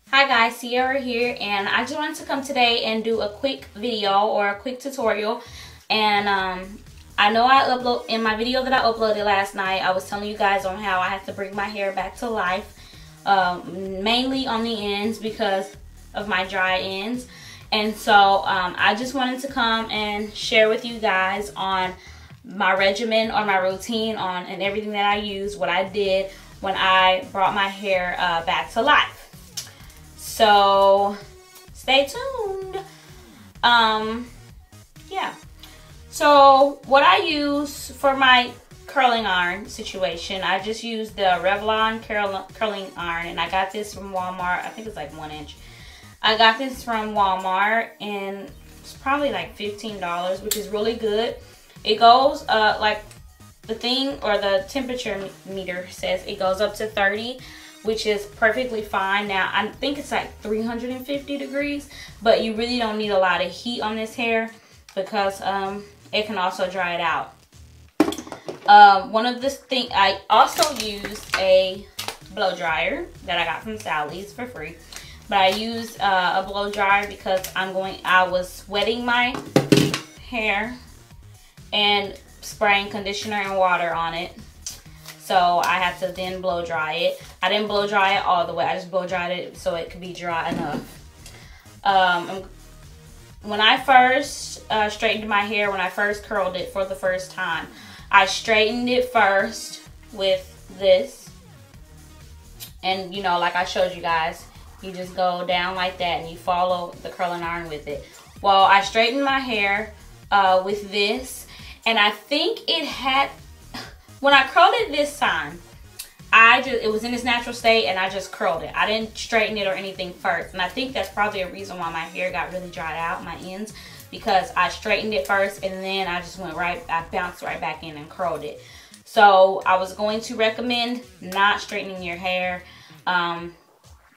Hi guys, Sierra here, and I just wanted to come today and do a quick video or a quick tutorial. And I know in my video that I uploaded last night, I was telling you guys on how I had to bring my hair back to life, mainly on the ends because of my dry ends. And so I just wanted to come and share with you guys on my regimen or my routine and everything that I used, what I did when I brought my hair back to life. So stay tuned. Yeah. So what I use for my curling iron situation, I just used the Revlon curling iron, and I got this from Walmart. I think it's like 1 inch. I got this from Walmart, and it's probably like $15, which is really good. It goes like the thing or the temperature meter says it goes up to 30. Which is perfectly fine. Now I think it's like 350 degrees, but you really don't need a lot of heat on this hair because it can also dry it out. One of the things, I also used a blow dryer that I got from Sally's for free, but I used a blow dryer because I was wetting my hair and spraying conditioner and water on it. So I had to then blow dry it. I didn't blow dry it all the way. I just blow dried it so it could be dry enough. When I first straightened my hair, when I first curled it for the first time, I straightened it first with this. And you know, like I showed you guys, you just go down like that and you follow the curling iron with it. Well, I straightened my hair with this, and I think it had... When I curled it this time, it was in its natural state and I just curled it. I didn't straighten it or anything first. And I think that's probably a reason why my hair got really dried out, my ends, because I straightened it first and then I just I bounced right back in and curled it. So I was going to recommend not straightening your hair.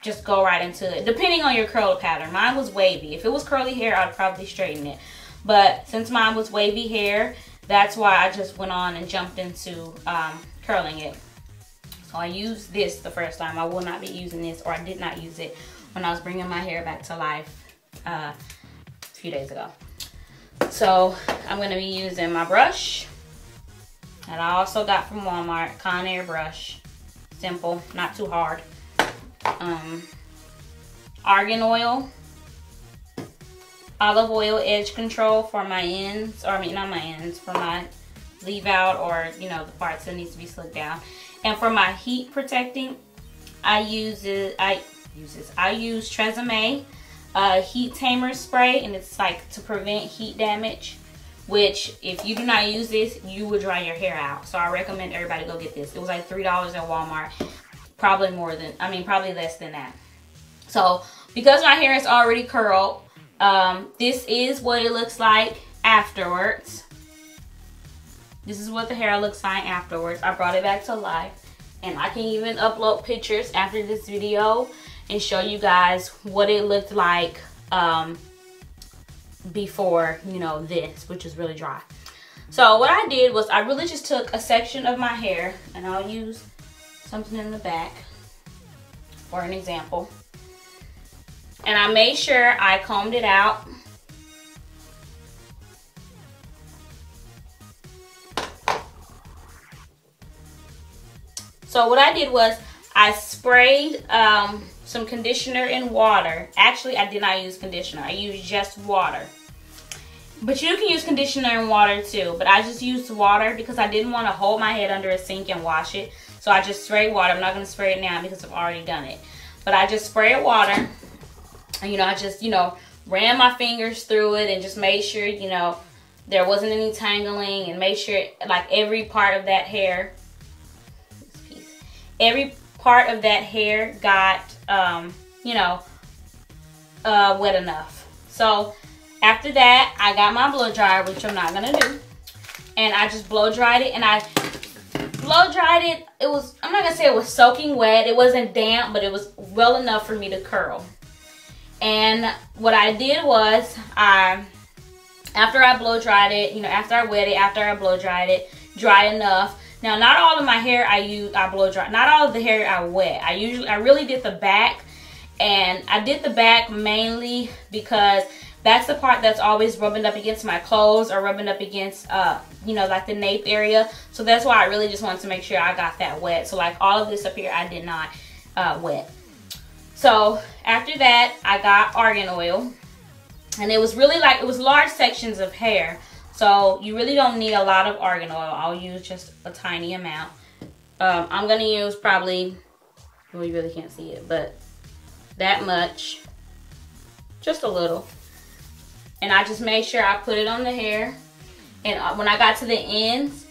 Just go right into it, depending on your curl pattern. Mine was wavy. If it was curly hair, I'd probably straighten it. But since mine was wavy hair, that's why I just went on and jumped into curling it. So I used this the first time. I will not be using this, or I did not use it when I was bringing my hair back to life a few days ago. So I'm going to be using my brush that I also got from Walmart, Conair brush. Simple, not too hard. Argan oil. Olive oil edge control for my ends, or I mean not my ends, for my leave out, or you know, the parts that needs to be slicked down. And for my heat protecting, I use Tresemme heat tamer spray, and it's like to prevent heat damage, which if you do not use this, you will dry your hair out. So I recommend everybody go get this. It was like $3 at Walmart, probably less than that. So because my hair is already curled, this is what it looks like afterwards. This is what the hair looks like afterwards. I brought it back to life, and I can even upload pictures after this video and show you guys what it looked like before, you know, this, which is really dry. So what I did was I really just took a section of my hair, and I'll use something in the back for an example. And I made sure I combed it out. So what I did was I sprayed some conditioner in water. Actually, I did not use conditioner. I used just water. But you can use conditioner and water too. But I just used water because I didn't want to hold my head under a sink and wash it. So I just sprayed water. I'm not going to spray it now because I've already done it. But I just sprayed water. And, you know, I just, you know, ran my fingers through it and just made sure, you know, there wasn't any tangling, and made sure, like, every part of that hair, got, you know, wet enough. So after that, I got my blow dryer, which I'm not going to do. And I just blow dried it, and I blow dried it. It was, I'm not going to say it was soaking wet. It wasn't damp, but it was well enough for me to curl. And what I did was, after I blow dried it, you know, after I wet it, after I blow dried it, dry enough, Now, not all of my hair I blow dry. Not all of the hair I wet. I really did the back And I did the back mainly because that's the part that's always rubbing up against my clothes or rubbing up against, you know, like the nape area. So that's why I really just wanted to make sure I got that wet. So like all of this up here, I did not wet. So after that, I got argan oil. And it was really like, it was large sections of hair. So you really don't need a lot of argan oil. I'll use just a tiny amount. I'm going to use probably, well, you really can't see it, but that much. Just a little. And I just made sure I put it on the hair. And when I got to the ends,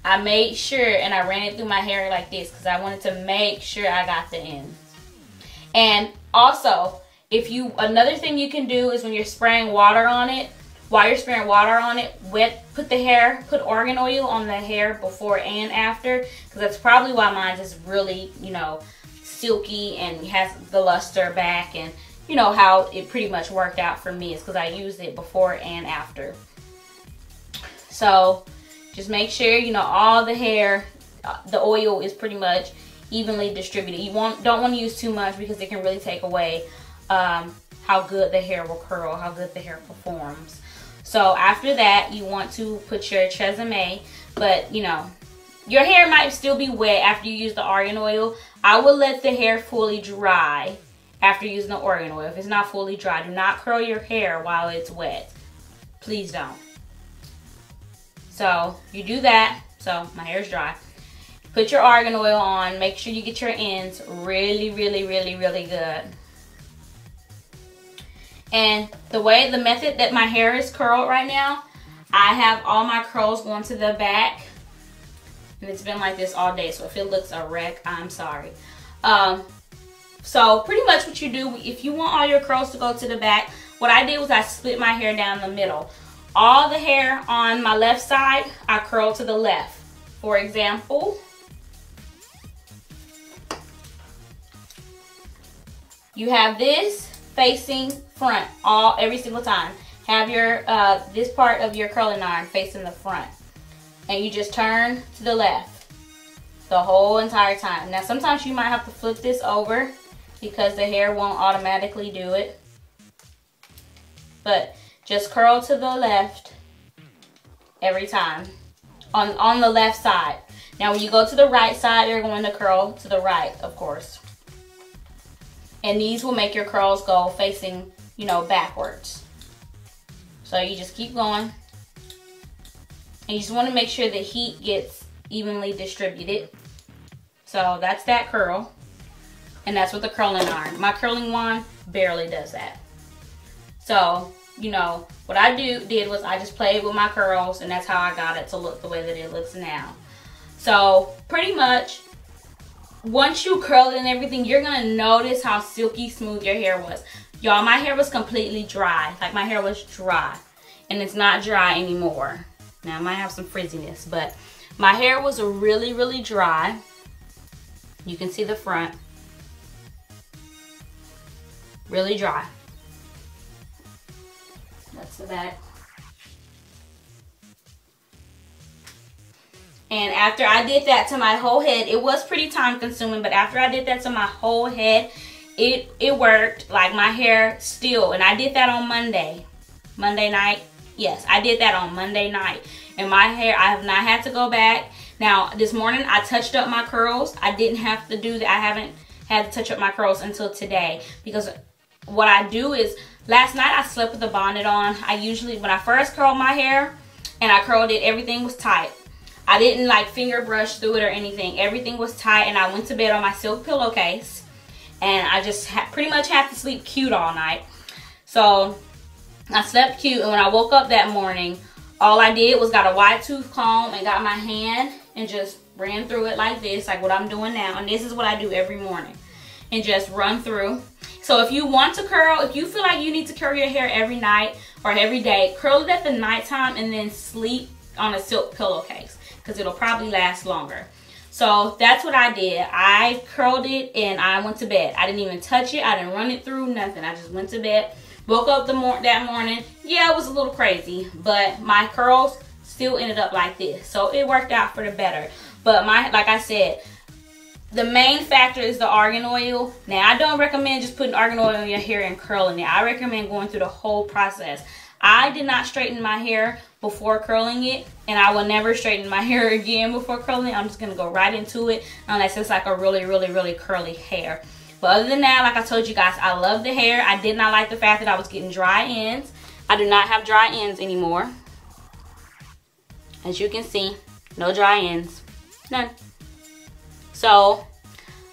I made sure and I ran it through my hair like this because I wanted to make sure I got the ends. And also, another thing you can do is when you're spraying water on it, while you're spraying water on it, put argan oil on the hair before and after, because that's probably why mine is really, you know, silky and has the luster back, and you know how it pretty much worked out for me is because I used it before and after. So just make sure, you know, all the hair, the oil is pretty much evenly distributed. You don't want to use too much because it can really take away how good the hair will curl, how good the hair performs. So after that, you want to put your tresemme, but you know, your hair might still be wet after you use the argan oil. I will let the hair fully dry after using the argan oil. If it's not fully dry, do not curl your hair while it's wet. Please don't. So you do that. So my hair is dry. Put your argan oil on. Make sure you get your ends really, really, really, really good. And the method that my hair is curled right now, I have all my curls going to the back. And it's been like this all day. So if it looks a wreck, I'm sorry. So pretty much what you do, if you want all your curls to go to the back, what I did was I split my hair down the middle. All the hair on my left side, I curl to the left. For example, you have this facing front every single time. Have your this part of your curling iron facing the front, and you just turn to the left the whole entire time. Now sometimes you might have to flip this over because the hair won't automatically do it, but just curl to the left every time on the left side. Now when you go to the right side, you're going to curl to the right, of course. And these will make your curls go facing, you know, backwards. So you just keep going. And you just want to make sure the heat gets evenly distributed. So that's that curl. And that's with the curling iron. My curling wand barely does that. So, you know, what I did was I just played with my curls, and that's how I got it to look the way that it looks now. So pretty much, once you curl it and everything, you're gonna notice how silky smooth your hair was. Y'all, my hair was completely dry. Like, my hair was dry, and it's not dry anymore. Now I might have some frizziness, but my hair was really, really dry. You can see the front. Really dry. That's the back. And after I did that to my whole head, it was pretty time consuming, but after I did that to my whole head, it worked. Like, my hair still, and I did that on Monday night. Yes, I did that on Monday night. And my hair, I have not had to go back. Now, this morning I touched up my curls. I didn't have to do that. I haven't had to touch up my curls until today, because what I do is, last night I slept with a bonnet on. I usually, when I first curled my hair and I curled it, everything was tight. I didn't like finger brush through it or anything. Everything was tight, and I went to bed on my silk pillowcase, and I just pretty much had to sleep cute all night. So I slept cute, and when I woke up that morning, all I did was got a wide tooth comb and got my hand and just ran through it like this, like what I'm doing now. And this is what I do every morning, and just run through. So if you want to curl, if you feel like you need to curl your hair every night or every day, curl it at the nighttime and then sleep on a silk pillowcase, because it'll probably last longer. So that's what I did. I curled it and I went to bed. I didn't even touch it. I didn't run it through, nothing. I just went to bed. Woke up that morning. Yeah, it was a little crazy, but my curls still ended up like this. So it worked out for the better. But like I said, the main factor is the argan oil. Now, I don't recommend just putting argan oil in your hair and curling it. I recommend going through the whole process. I did not straighten my hair before curling it, and I will never straighten my hair again before curling it. I'm just going to go right into it unless it's like a really, really, really curly hair. But other than that, like I told you guys, I love the hair. I did not like the fact that I was getting dry ends. I do not have dry ends anymore. As you can see, no dry ends. None. So,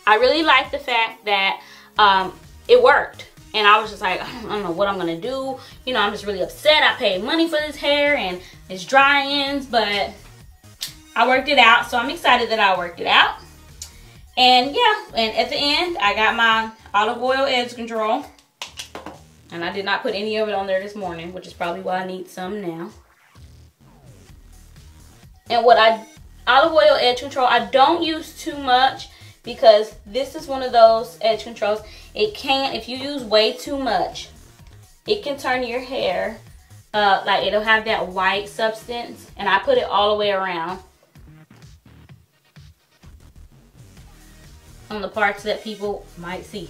I really like the fact that it worked. And I was just like, I don't know what I'm going to do. You know, I'm just really upset. I paid money for this hair and it's dry ends. But I worked it out. So, I'm excited that I worked it out. And yeah, and at the end, I got my olive oil edge control. And I did not put any of it on there this morning, which is probably why I need some now. And olive oil edge control, I don't use too much because this is one of those edge controls. It can, if you use way too much, it can turn your hair, like it'll have that white substance. And I put it all the way around on the parts that people might see.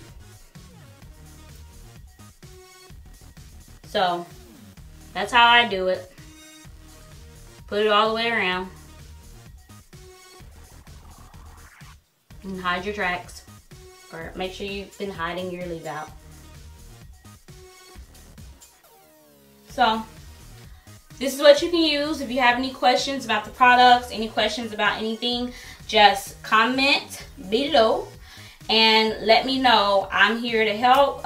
So, that's how I do it. Put it all the way around. And hide your tracks. Or make sure you've been hiding your leave out. So, this is what you can use. If you have any questions about the products, any questions about anything, just comment below and let me know. I'm here to help.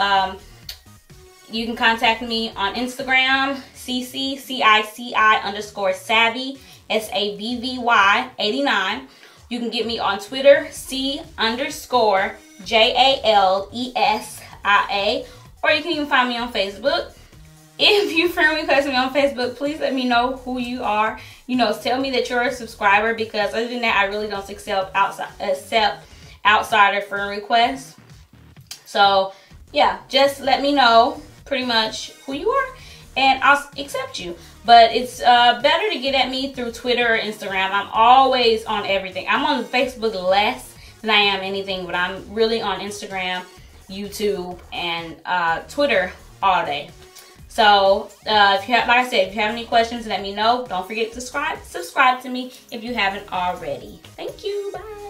You can contact me on Instagram, CCCICI_savvy, SAVVY 89. You can get me on Twitter, C_JALESIA, or you can even find me on Facebook. If you friend request me on Facebook, please let me know who you are. You know, tell me that you're a subscriber, because other than that, I really don't accept outsider friend requests. So, yeah, just let me know pretty much who you are, and I'll accept you. But it's better to get at me through Twitter or Instagram. I'm always on everything. I'm on Facebook less than I am anything, but I'm really on Instagram, YouTube, and Twitter all day. So, if you have, like I said, if you have any questions, let me know. Don't forget to subscribe to me if you haven't already. Thank you. Bye.